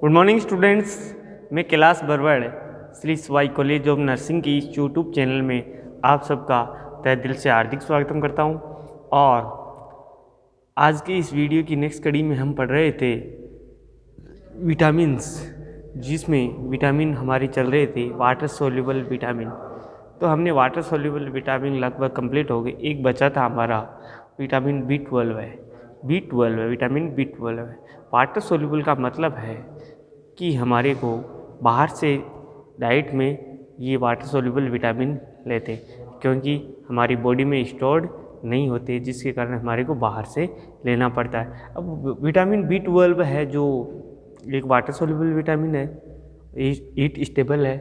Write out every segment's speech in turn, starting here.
Good morning students. मैं Kailash Barwad Shri Swai college of nursing की इस यूट्यूब चैनल में आप सबका तहे दिल से हार्दिक स्वागत करता हूं। और आज की इस वीडियो की नेक्स्ट कड़ी में हम पढ़ रहे थे विटामिन्स, जिसमें विटामिन हमारे चल रहे थे वाटर सोल्यूबल विटामिन। तो हमने वाटर सोल्यूबल विटामिन लगभग कंप्लीट हो गए। एक बचा था हमारा विटामिन B12 है। विटामिन B12 है। वाटर सोल्यूबल का मतलब है कि हमारे को बाहर से डाइट में ये वाटर सोल्यूबल विटामिन लेते, क्योंकि हमारी बॉडी में स्टोर्ड नहीं होते, जिसके कारण हमारे को बाहर से लेना पड़ता है। अब विटामिन B12 है जो एक वाटर सोल्यूबल विटामिन है, हीट स्टेबल है,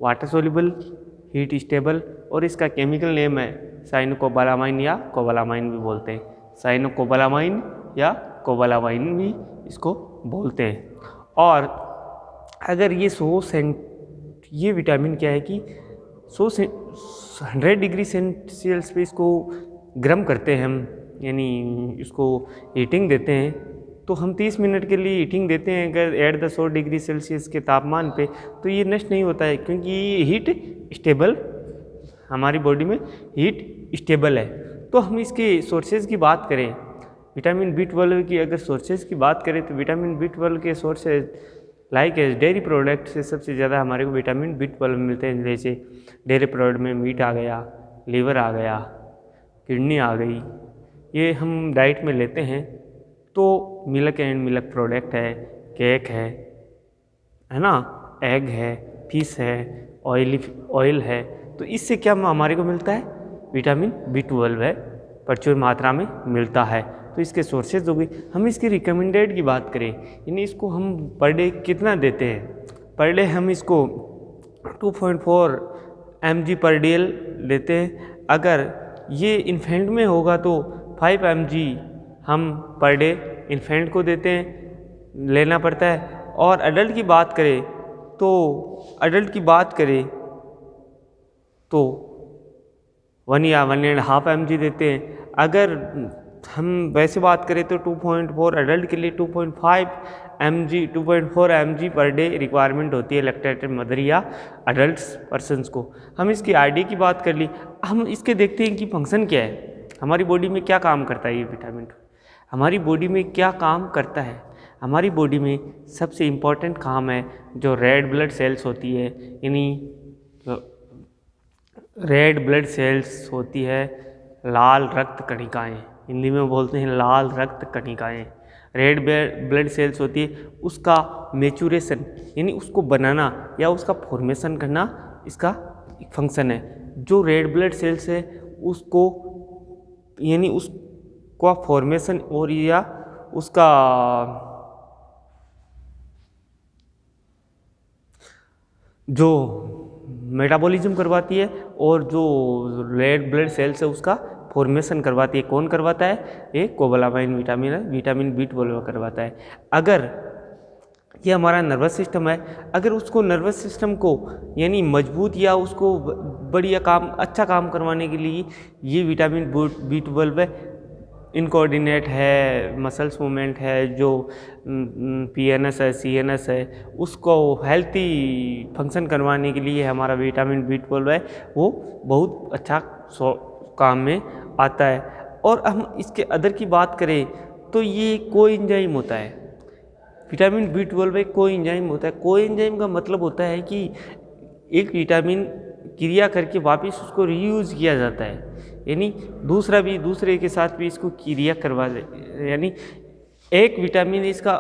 वाटर सोल्यूबल, हीट स्टेबल, और इसका केमिकल नेम है साइनोकोबालामाइन या कोबालामाइन भी बोलते हैं। साइनोकोबालामाइन या कोबालामाइन भी इसको बोलते हैं। और अगर ये विटामिन क्या है कि 100 डिग्री सेल्सियस पे इसको गर्म करते हैं हम, यानी इसको हीटिंग देते हैं। तो हम 30 मिनट के लिए हीटिंग देते हैं अगर एट द 100 डिग्री सेल्सियस के तापमान पे, तो ये नष्ट नहीं होता है, क्योंकि ये हीट स्टेबल, हमारी बॉडी में हीट स्टेबल है। तो हम इसके सोर्सेज की बात करें, विटामिन B12 की अगर सोर्सेज की बात करें, तो विटामिन B12 के sources like as dairy product से सबसे ज़्यादा हमारे को विटामिन B12 मिलते हैं। जैसे डेयरी प्रोडक्ट में मीट आ गया, लीवर आ गया, किडनी आ गई, ये हम डाइट में लेते हैं। तो मिल्क एंड मिल्क प्रोडक्ट है, केक है ना, एग है, फिश है, ऑयल है। तो इससे क्या हमारे को मिलता है? विटामिन B12 है, प्रचुर मात्रा में मिलता है। तो इसके सोर्सेज हो गए। हम इसकी रिकमेंडेड की बात करें, यानी इसको हम पर डे कितना देते हैं? पर डे हम इसको 2.4 mg पर डे लेते हैं। अगर ये इन्फेंट में होगा तो 5 mg हम पर डे इन्फेंट को देते हैं, लेना पड़ता है। और अडल्ट की बात करें तो 1 या 1.5 mg देते हैं। अगर हम वैसे बात करें तो 2.4 अडल्ट के लिए 2.4 mg पर डे रिक्वायरमेंट होती है लैक्टेटेड मदर या अडल्ट पर्सन्स को। हम इसकी आईडी की बात कर ली। हम इसके देखते हैं कि फंक्शन क्या है, हमारी बॉडी में क्या काम करता है ये विटामिन। हमारी बॉडी में क्या काम करता है? हमारी बॉडी में सबसे इम्पॉर्टेंट काम है जो रेड ब्लड सेल्स होती है, यानी रेड ब्लड सेल्स होती है, लाल रक्त कणिकाएँ, हिंदी में बोलते हैं लाल रक्त कणिकाएँ। रेड ब्लड सेल्स होती है, उसका मैच्योरेशन यानी उसको बनाना या उसका फॉर्मेशन करना इसका एक फंक्शन है। जो रेड ब्लड सेल्स है उसको, यानी उसका फॉर्मेशन और या उसका जो मेटाबॉलिज्म करवाती है, और जो रेड ब्लड सेल्स है उसका फॉर्मेशन करवाती है। कौन करवाता है? एक कोबालामाइन विटामिन है, विटामिन B12 करवाता है। अगर ये हमारा नर्वस सिस्टम है, अगर उसको नर्वस सिस्टम को यानी मजबूत या उसको बढ़िया काम, अच्छा काम करवाने के लिए ये विटामिन B12 है, इनकोऑर्डिनेट है, मसल्स मूवमेंट है, जो PNS है, CNS है, उसको हेल्थी फंक्शन करवाने के लिए हमारा विटामिन B12 है, वो बहुत अच्छा काम में आता है। और हम इसके अदर की बात करें तो ये कोएंजाइम होता है। विटामिन B12 एक कोएंजाइम होता है। कोएंजाइम का मतलब होता है कि एक विटामिन क्रिया करके वापस उसको रीयूज किया जाता है, यानी दूसरे के साथ भी इसको क्रिया करवा दे, यानी एक विटामिन इसका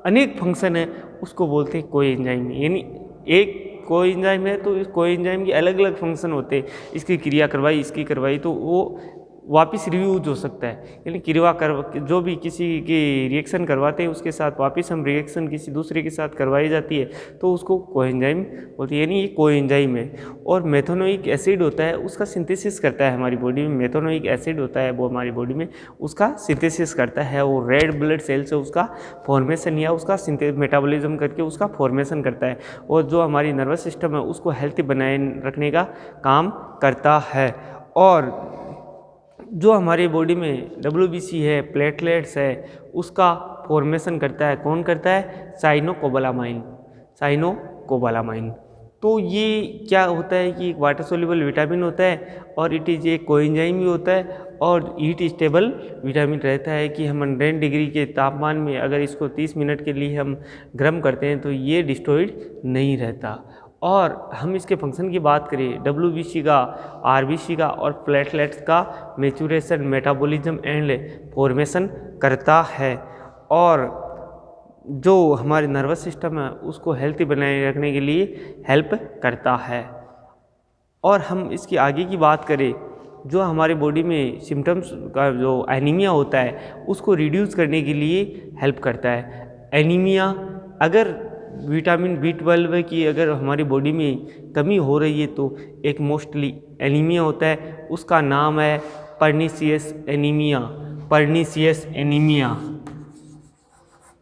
अनेक फंक्शन है, उसको बोलते हैं कोएंजाइम। यानी एक कोएंजाइम है तो इस कोएंजाइम के अलग अलग फंक्शन होते हैं, इसकी क्रिया करवाई, इसकी करवाई, तो वो वापस रियूज हो सकता है। यानी क्रिया जो भी किसी की रिएक्शन करवाते हैं उसके साथ वापस हम रिएक्शन किसी दूसरे के साथ करवाई जाती है, तो उसको कोएंजाइम बोलते हैं, यानी ये कोएंजाइम है। और मेथनोइक एसिड होता है, उसका सिंथेसिस करता है हमारी बॉडी में। मेथनोइक एसिड होता है वो हमारी बॉडी में उसका सिंथेसिस करता है, और रेड ब्लड सेल से उसका फॉर्मेशन या उसका मेटाबॉलिज्म करके उसका फॉर्मेशन करता है, और जो हमारी नर्वस सिस्टम है उसको हेल्थी बनाए रखने का काम करता है। और जो हमारी बॉडी में WBC है, प्लेटलेट्स है, उसका फॉर्मेशन करता है। कौन करता है? साइनोकोबालामाइन। साइनोकोबालामाइन। तो ये क्या होता है कि एक वाटर सोल्यूबल विटामिन होता है और इट इज़ ए कोएंजाइम भी होता है और हीट स्टेबल विटामिन रहता है कि हम 100 डिग्री के तापमान में अगर इसको 30 मिनट के लिए हम गर्म करते हैं तो ये डिस्ट्रॉयड नहीं रहता। और हम इसके फंक्शन की बात करें, WBC का, RBC का और प्लेटलेट्स का मैच्योरेशन, मेटाबॉलिज्म एंड फॉर्मेशन करता है और जो हमारे नर्वस सिस्टम है उसको हेल्थी बनाए रखने के लिए हेल्प करता है। और हम इसकी आगे की बात करें, जो हमारे बॉडी में सिम्टम्स का जो एनीमिया होता है उसको रिड्यूस करने के लिए हेल्प करता है। एनीमिया, अगर विटामिन B12 की अगर हमारी बॉडी में कमी हो रही है तो एक मोस्टली एनीमिया होता है, उसका नाम है pernicious anaemia. Pernicious anaemia,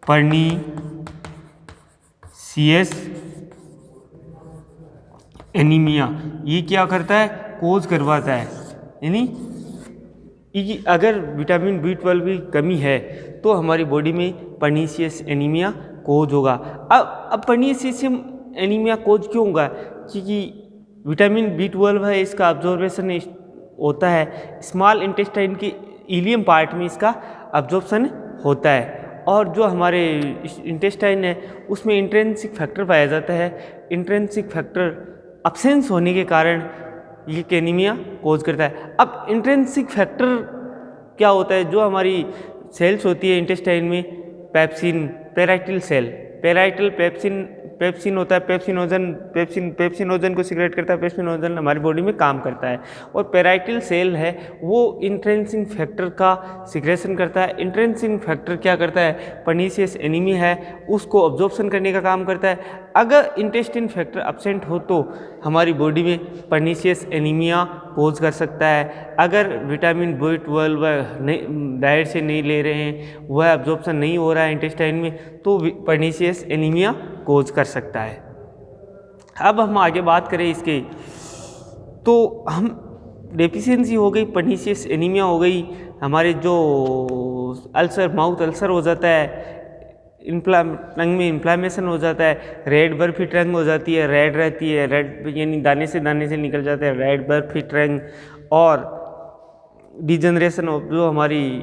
pernicious anaemia. ये क्या करता है? कोज करवाता है। यानी अगर विटामिन B12 की कमी है तो हमारी बॉडी में पर्नीशियस एनीमिया कोज होगा। अब पर्नीशियस एनीमिया कोज क्यों होगा? क्योंकि विटामिन B12 है, इसका अब्जॉर्बेशन होता है स्मॉल इंटेस्टाइन के इलियम पार्ट में, इसका अब्जॉर्प्शन होता है। और जो हमारे इंटेस्टाइन है उसमें इंट्रिंसिक फैक्टर पाया जाता है। इंट्रिंसिक फैक्टर अब्सेंस होने के कारण ये एनीमिया कोज करता है। अब इंट्रिंसिक फैक्टर क्या होता है? जो हमारी सेल्स होती है इंटेस्टाइन में, pepsin, parietal cell, parietal pepsin होता है, पेप्सिनोजन को सिक्रेट करता है, पेप्सिनोजन हमारी बॉडी में काम करता है। और पेराइटल सेल है वो इंट्रिंसिक फैक्टर का सिक्रेशन करता है। इंट्रिंसिक फैक्टर क्या करता है? पर्नीशियस एनीमिया है उसको अब्जॉर्प्शन करने का काम करता है। अगर इंटेस्टाइन फैक्टर एब्सेंट हो तो हमारी बॉडी में पर्नीशियस एनीमिया कोज कर सकता है। अगर विटामिन B12 डाइट से नहीं ले रहे हैं, वह अब्जॉर्प्शन नहीं हो रहा है इंटेस्टाइन में, तो पर्नीशियस एनीमिया कोज कर सकता है। अब हम आगे बात करें इसके, तो हम डेफिशिएंसी हो गई, पर्नीशियस एनीमिया हो गई, हमारे जो अल्सर, माउथ अल्सर हो जाता है, टंग में इन्फ्लामेशन हो जाता है, रेड बर्फी टंग हो जाती है, रेड रहती है, रेड यानी दाने से निकल जाता है रेड बर्फी टंग। और डिजनरेशन ऑफ जो हमारी,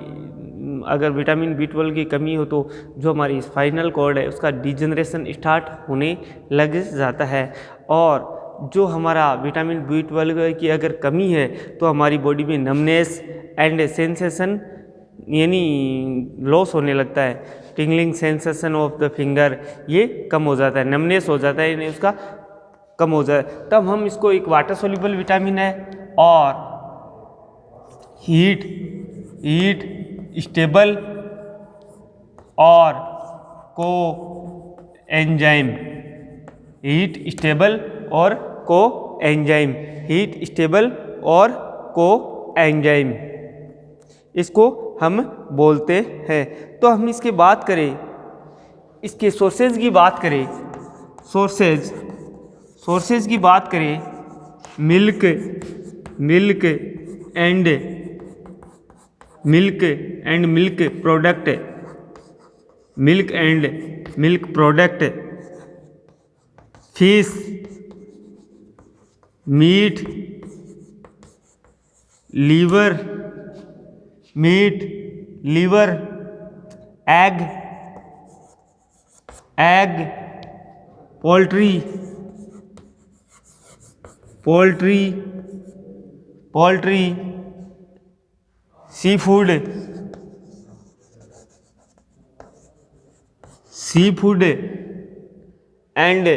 अगर विटामिन B12 की कमी हो तो जो हमारी स्पाइनल कॉर्ड है उसका डिजनरेशन स्टार्ट होने लग जाता है। और जो हमारा विटामिन B12 की अगर कमी है तो हमारी बॉडी में नमनेस एंड सेंसेशन यानी लॉस होने लगता है। Tingling sensation of the finger ये कम हो जाता है, नमनेस हो जाता है, यानी उसका कम हो जाता है। तब हम इसको, एक वाटर सोल्यूबल विटामिन है और हीट स्टेबल और को एंजाइम, हीट स्टेबल और को एंजाइम, हीट स्टेबल और को एंजाइम इसको हम बोलते हैं। तो हम इसकी बात करें, इसके सोर्सेज की बात करें, सोर्सेज की बात करें, milk and milk product, fish, meat, liver, egg, poultry, seafood and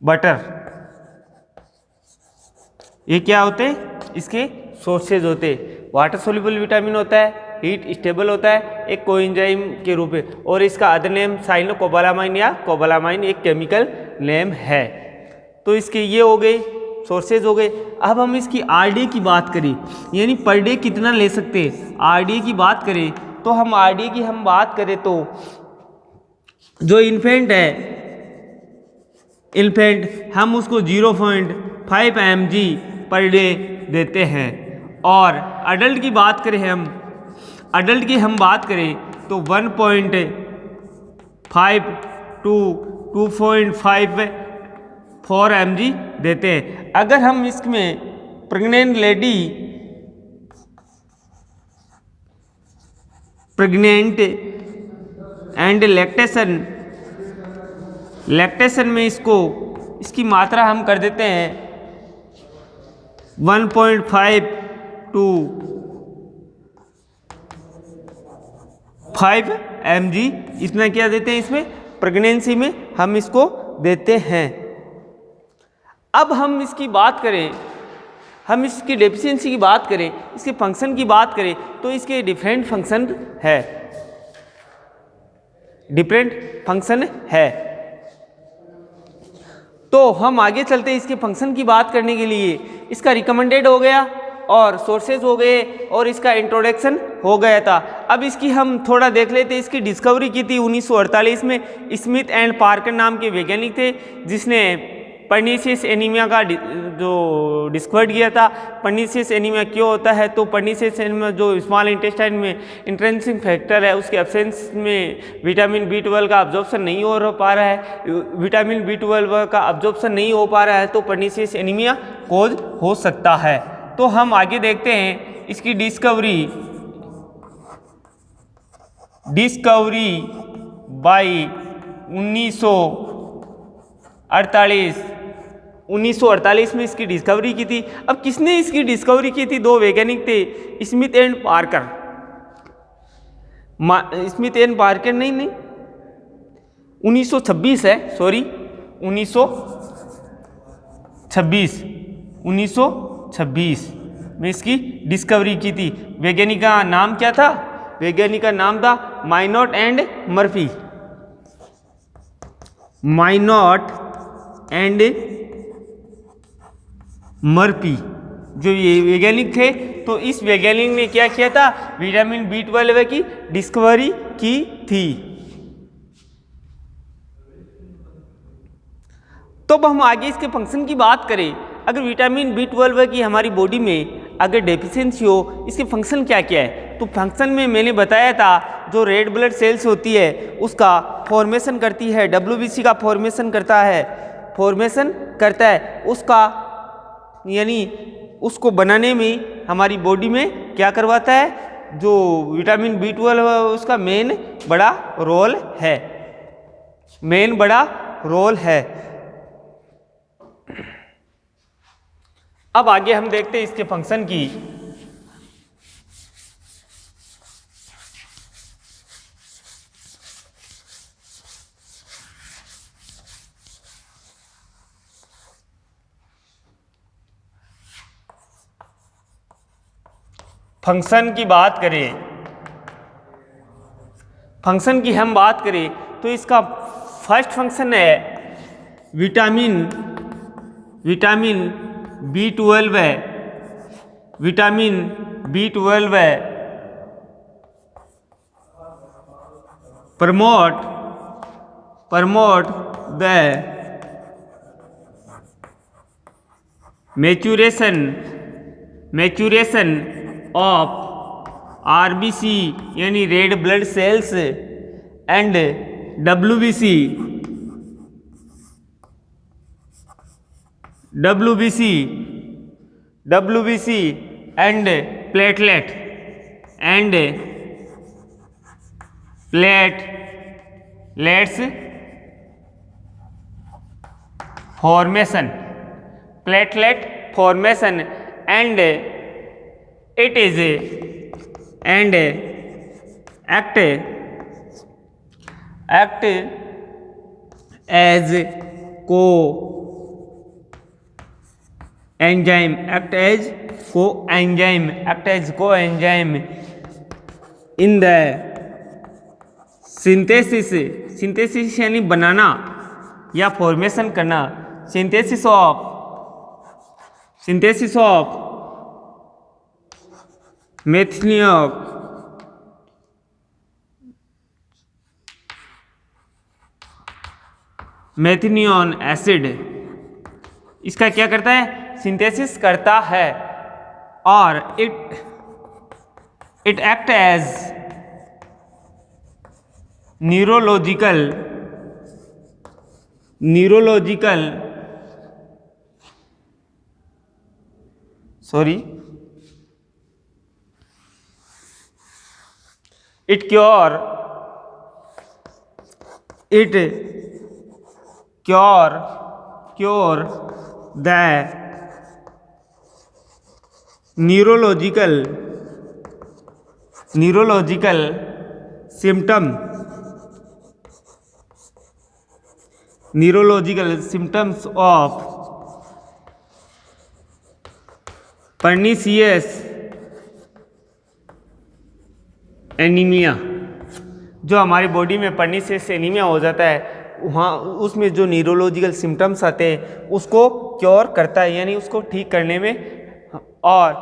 butter, ये क्या होते हैं? इसके सोर्सेज होते हैं। वाटर सोल्यूबल विटामिन होता है, हीट स्टेबल होता है एक कोएंजाइम के रूप में, और इसका अदर नेम साइनोकोबालामाइन या कोबालामाइन एक केमिकल नेम है। तो इसके ये हो गए सोर्सेज हो गए। अब हम इसकी RDA की बात करें, यानी पर डे कितना ले सकते हैं, RDA की बात करें तो हम RDA की बात करें तो जो इन्फेंट है, हम उसको 0.5 mg पर डे देते हैं। और अडल्ट की बात करें हम बात करें तो 1.5 टू 2.54 mg देते हैं। अगर हम इसमें प्रेग्नेंट एंड लैक्टेशन में इसकी मात्रा हम कर देते हैं 1.5 टू 5 mg, इतना क्या देते हैं इसमें प्रेगनेंसी में हम इसको देते हैं। अब हम इसकी बात करें, हम इसकी डेफिशिएंसी की बात करें, इसके फंक्शन की बात करें तो इसके डिफरेंट फंक्शन है। तो हम आगे चलते हैं इसके फंक्शन की बात करने के लिए। इसका रिकमेंडेड हो गया और सोर्सेज हो गए और इसका इंट्रोडक्शन हो गया था। अब इसकी हम थोड़ा देख लेते। इसकी डिस्कवरी की थी 1948 में। स्मिथ एंड पार्कर नाम के वैज्ञानिक थे जिसने पर्नीशियस एनीमिया का जो डिस्कवर किया था। पर्नीशियस एनीमिया क्यों होता है, तो पर्नीशियस एनीमिया जो स्मॉल इंटेस्टाइन में इंट्रिंसिक फैक्टर है उसके एब्सेंस में विटामिन B12 का अब्जॉर्प्शन नहीं हो पा रहा है, विटामिन B12 का अब्जॉर्प्शन नहीं हो पा रहा है तो पर्नीशियस एनीमिया कॉज हो सकता है। तो हम आगे देखते हैं इसकी डिस्कवरी बाय 1948 में इसकी डिस्कवरी की थी। अब किसने इसकी डिस्कवरी की थी? दो वैज्ञानिक थे, Smith and Parker. Smith and Parker नहीं 1926 है, सॉरी 1926 में इसकी डिस्कवरी की थी। वैज्ञानिक का नाम क्या था? वैज्ञानिक का नाम था माइनॉट एंड मर्फी। माइनॉट एंड मर्फी जो ये वैज्ञानिक थे, तो इस वैज्ञानिक ने क्या किया था? विटामिन B12 की डिस्कवरी की थी। तो अब हम आगे इसके फंक्शन की बात करें। अगर विटामिन B12 की हमारी बॉडी में अगर डेफिशिएंसी हो, इसके फंक्शन क्या क्या है? तो फंक्शन में मैंने बताया था जो रेड ब्लड सेल्स होती है उसका फॉर्मेशन करती है, WBC का फॉर्मेशन करता है उसका, यानी उसको बनाने में हमारी बॉडी में क्या करवाता है? जो विटामिन B12 है उसका मेन बड़ा रोल है। अब आगे हम देखते हैं इसके फंक्शन की। फंक्शन की हम बात करें तो इसका फर्स्ट फंक्शन है विटामिन B12 है। विटामिन B12 है promote the maturation of RBC यानी red blood cells and WBC and platelets formation and it is and act as coenzyme in the synthesis यानी बनाना या फॉर्मेशन करना, सिंथेसिस ऑफ मेथिनियन एसिड, इसका क्या करता है? सिंथेसिस करता है। or it act as neurological sorry it cure the neurological symptoms of pernicious anaemia. जो हमारी बॉडी में पर्निशियस एनीमिया हो जाता है वहाँ उसमें जो न्यूरोलॉजिकल सिम्टम्स आते हैं उसको क्योर करता है, यानी उसको ठीक करने में। और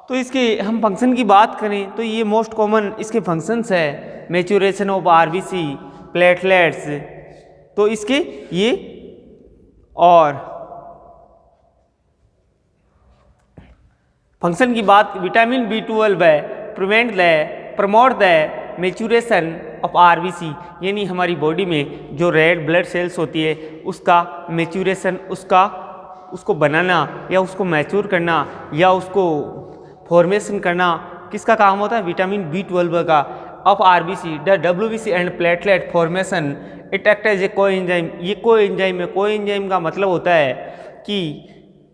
तो इसके हम फंक्शन की बात करें तो ये मोस्ट कॉमन इसके फंक्शंस है मैच्योरेशन ऑफ आरबीसी, प्लेटलेट्स, तो इसके ये और फंक्शन की बात विटामिन B12 है promote the maturation of RBC, यानी हमारी बॉडी में जो रेड ब्लड सेल्स होती है उसका मैच्योरेशन, उसको बनाना या उसको मैच्योर करना या उसको फॉर्मेशन करना किसका काम होता है, विटामिन B12 का। Of RBC the WBC and platelet formation it act as a coenzyme. ये कोएंजाइम है, कोएंजाइम का मतलब होता है कि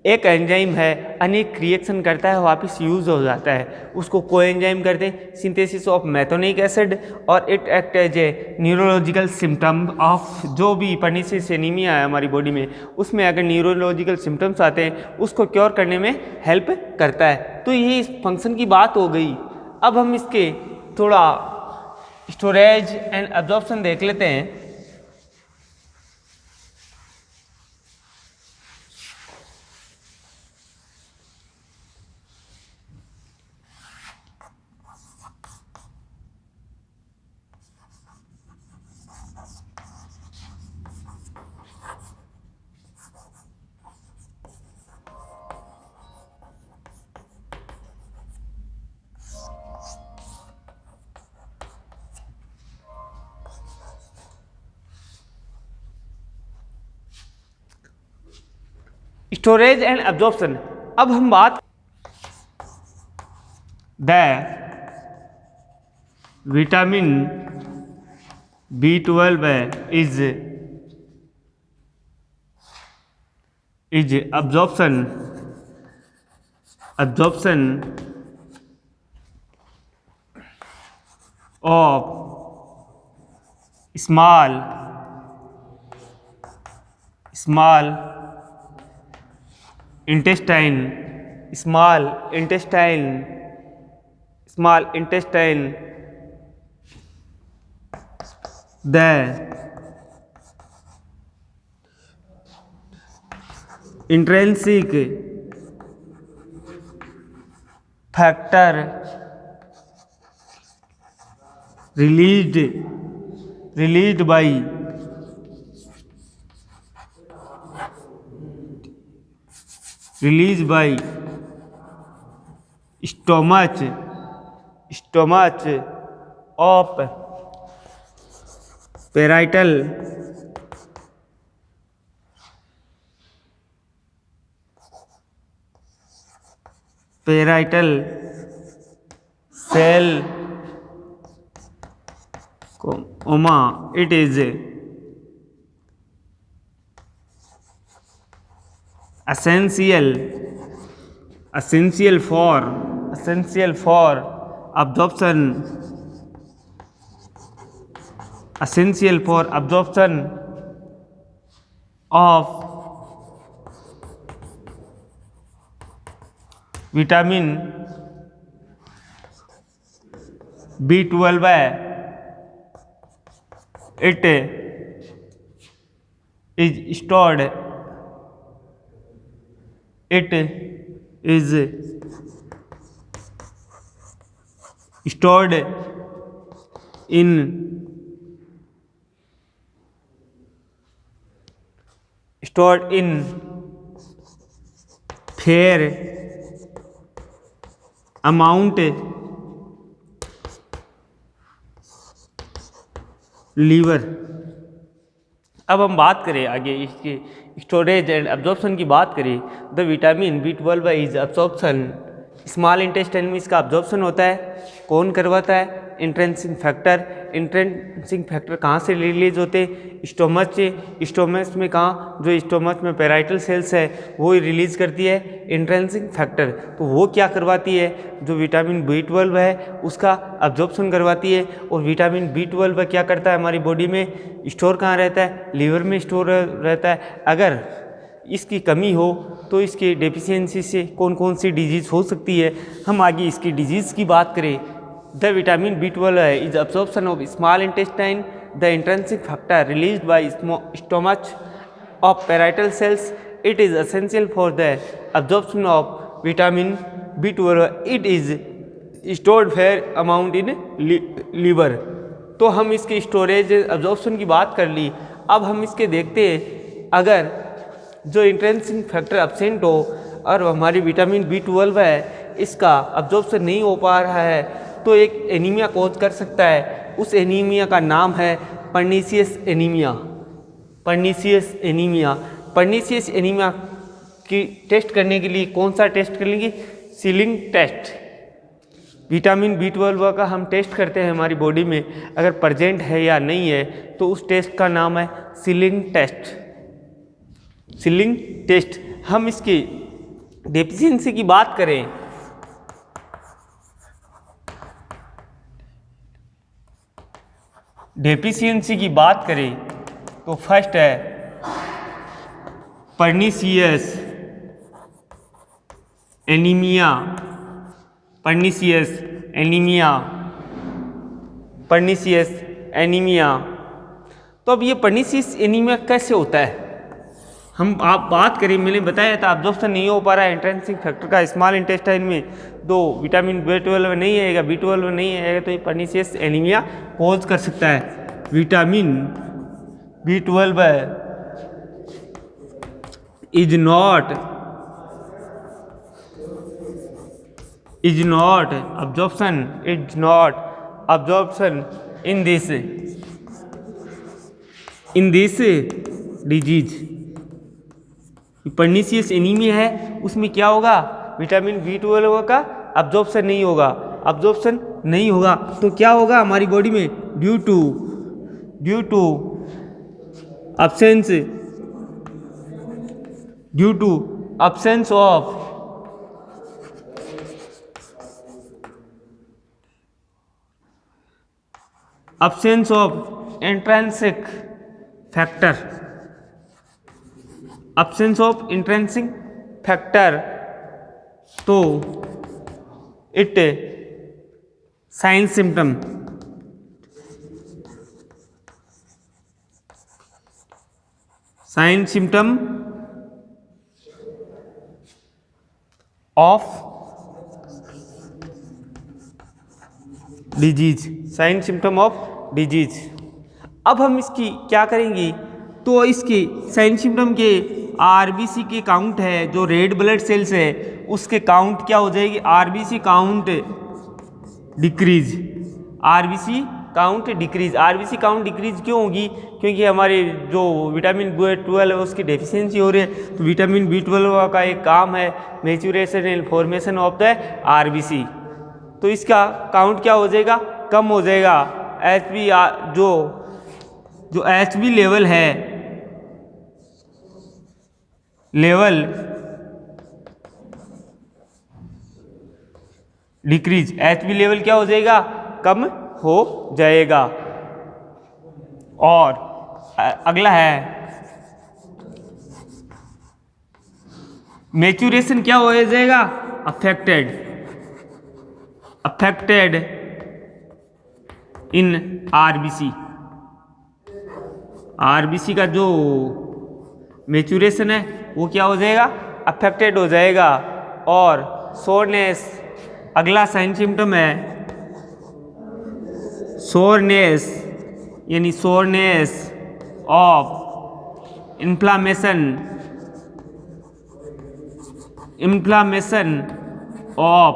एक एंजाइम है अनेक रिएक्शन करता है वापस यूज हो जाता है, उसको कोएंजाइम करते हैं। सिंथेसिस ऑफ मेथोनिक एसिड और it act as a neurological symptom of जो भी पर्निशियस एनीमिया है हमारी बॉडी में, उसमें अगर न्यूरोलॉजिकल सिम्टम्स आते हैं उसको क्योर करने में हेल्प करता है। तो ये इस फंक्शन की बात हो गई। अब हम इसके थोड़ा स्टोरेज एंड एब्जॉर्प्शन देख लेते हैं। स्टोरेज एंड एब्जॉर्प्शन, अब हम बात the vitamin B12 is absorption of small intestine the intrinsic factor released by stomach of parietal cell it is essential for absorption of vitamin B12 it is stored in fair amount liver. अब हम बात करें आगे इसके storage and absorption की बात करें। The vitamin B12 is absorption small intestine में इसका एब्जॉर्प्शन होता है। कौन करवाता है? Intrinsic factor. इंट्रेंसिक फैक्टर कहाँ से रिलीज होते हैं? स्टोमच से। स्टोमच में कहाँ? जो स्टोमच में पेराइटल सेल्स है वो रिलीज करती है इंट्रेंसिक फैक्टर। तो वो क्या करवाती है? जो विटामिन B12 है उसका एब्जॉर्प्शन करवाती है। और विटामिन B12 क्या करता है हमारी बॉडी में? स्टोर कहाँ रहता है? लीवर में स्टोर रहता है। अगर इसकी कमी हो तो इसके डेफिशिएंसी से कौन कौन सी डिजीज़ हो सकती है? हम आगे इसकी डिजीज़ की बात करें। The vitamin B12 is absorption of small intestine the intrinsic factor released by stomach of parietal cells. It is essential for the absorption of vitamin B12। It is stored fair amount in liver. तो हम इसके storage absorption की बात कर ली। अब हम इसके देखते हैं, अगर जो इंट्रेंसिक फैक्टर एब्सेंट हो और हमारी विटामिन B12 है इसका अब्जॉर्प्शन नहीं हो पा रहा है तो एक एनीमिया कॉज कर सकता है। उस एनीमिया का नाम है pernicious anaemia. Pernicious anaemia. Pernicious anaemia की टेस्ट करने के लिए कौन सा टेस्ट कर लेंगे? Ceiling test. विटामिन B12 का हम टेस्ट करते हैं हमारी बॉडी में, अगर प्रेजेंट है या नहीं है तो उस टेस्ट का नाम है सीलिंग टेस्ट। Ceiling test. हम इसकी डेफिशिएंसी की बात करें, डेफिशिएंसी की बात करें तो फर्स्ट है pernicious anaemia. Pernicious anaemia. Pernicious anaemia. तो अब ये पर्नीशियस एनीमिया कैसे होता है? हम आप बात करें, मैंने बताया था एब्जॉर्प्शन नहीं हो पा रहा है इंट्रेंसिक फैक्टर का स्मॉल इंटेस्टाइन में, तो विटामिन B12 नहीं आएगा, B12 नहीं आएगा तो ये पर्नीशियस एनीमिया कॉज कर सकता है। Vitamin B12 is not absorption in this disease. Pernicious anaemia है उसमें क्या होगा? विटामिन B12 का अब्जॉर्प्शन नहीं होगा। अब्जॉर्प्शन नहीं होगा तो क्या होगा हमारी बॉडी में? Due to absence of intrinsic factor. absence of intrinsic factor तो it sign symptom of disease. अब हम इसकी क्या करेंगे? तो इसकी साइन सिम्टम के RBC के काउंट है, जो रेड ब्लड सेल्स है उसके काउंट क्या हो जाएगी? RBC count decrease. RBC count decrease क्यों होगी? क्योंकि हमारे जो विटामिन B12 है उसकी डेफिशिएंसी हो रही है। तो विटामिन B12 का एक काम है maturation and formation of the RBC। तो इसका काउंट क्या हो जाएगा? कम हो जाएगा। HB जो HB लेवल है, डिक्रीज। HB लेवल क्या हो जाएगा? कम हो जाएगा। और अगला है मैच्योरेशन क्या हो जाएगा? अफेक्टेड इन RBC का जो मैच्योरेशन है वो क्या हो जाएगा? अफेक्टेड हो जाएगा। और सोरनेस अगला साइन सिम्टम है। सोरनेस यानी soreness of inflammation of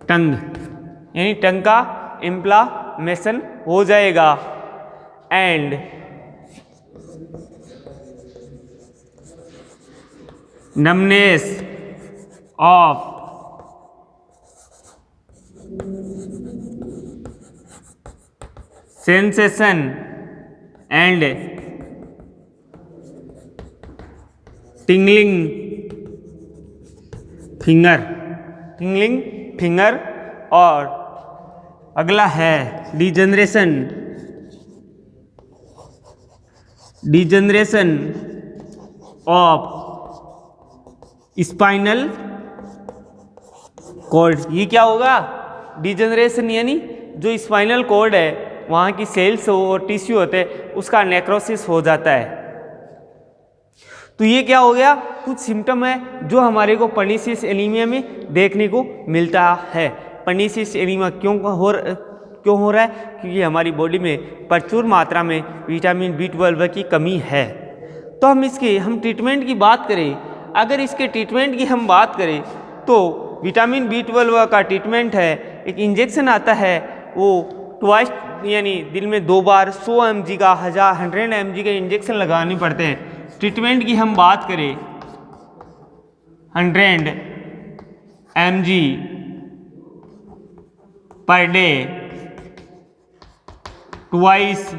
tongue, यानी टंग का इम्प्लामेशन हो जाएगा। And numbness of sensation and tingling finger. और अगला है डिजनरेशन ऑफ स्पाइनल कॉर्ड। ये क्या होगा? डिजनरेशन यानी जो स्पाइनल कॉर्ड है वहाँ की सेल्स और टिश्यू होते हैं उसका नेक्रोसिस हो जाता है। तो ये क्या हो गया? कुछ सिम्टम है जो हमारे को पर्नीशियस एनीमिया में देखने को मिलता है। पर्नीशियस एनीमिया क्यों हो रहा है? क्योंकि हमारी बॉडी में प्रचुर मात्रा में विटामिन B12 की कमी है। तो हम ट्रीटमेंट की बात करें, अगर इसके ट्रीटमेंट की हम बात करें तो विटामिन B12 का ट्रीटमेंट है, एक इंजेक्शन आता है, वो ट्वाइस यानी दिन में 2 बार 100 mg का 100 mg के इंजेक्शन लगाने पड़ते हैं। ट्रीटमेंट की हम बात करें 100 mg per day twice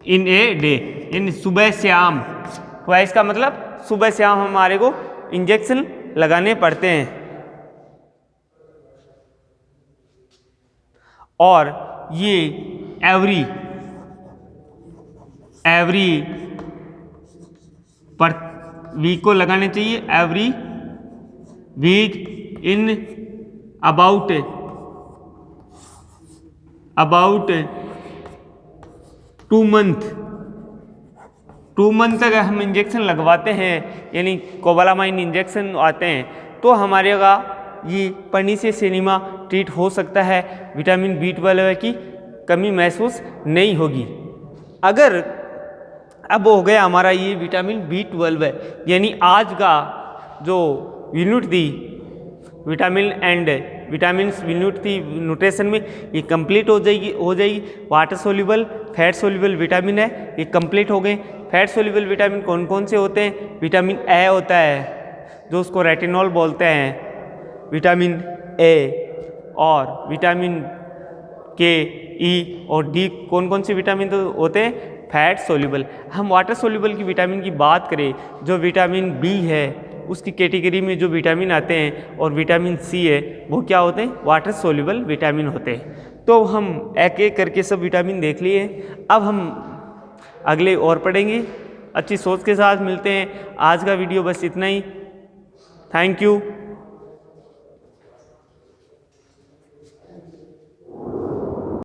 in a day, यानी सुबह शाम। ट्वाइस का मतलब सुबह शाम हमारे को इंजेक्शन लगाने पड़ते हैं। और ये एवरी पर वीक को लगाने चाहिए, every week in about 2 month तक हम इंजेक्शन लगवाते हैं, यानी कोबालामाइन इंजेक्शन आते हैं, तो हमारे का ये पर्नीशियस एनीमिया ट्रीट हो सकता है। विटामिन B12 की कमी महसूस नहीं होगी। अगर अब हो गया हमारा ये विटामिन B12 है, यानी आज का जो यूनिट थी विटामिन यूनिट थी न्यूट्रिशन में, ये कंप्लीट हो जाएगी। Water soluble, fat soluble vitamin है, ये कंप्लीट हो गए। फैट सोल्यूबल विटामिन कौन कौन से होते हैं? विटामिन ए होता है जो उसको रेटिनॉल बोलते हैं, विटामिन ए, और विटामिन के, ई और डी। कौन कौन से विटामिन तो होते हैं? Fat soluble. हम वाटर सोल्यूबल की विटामिन की बात करें, जो विटामिन बी है उसकी कैटेगरी में जो विटामिन आते हैं, और विटामिन सी है, वो क्या होते हैं? वाटर सोल्यूबल विटामिन होते हैं। तो हम एक एक करके सब विटामिन देख लिए। अब हम अगले और पढ़ेंगे। अच्छी सोच के साथ मिलते हैं। आज का वीडियो बस इतना ही। Thank you.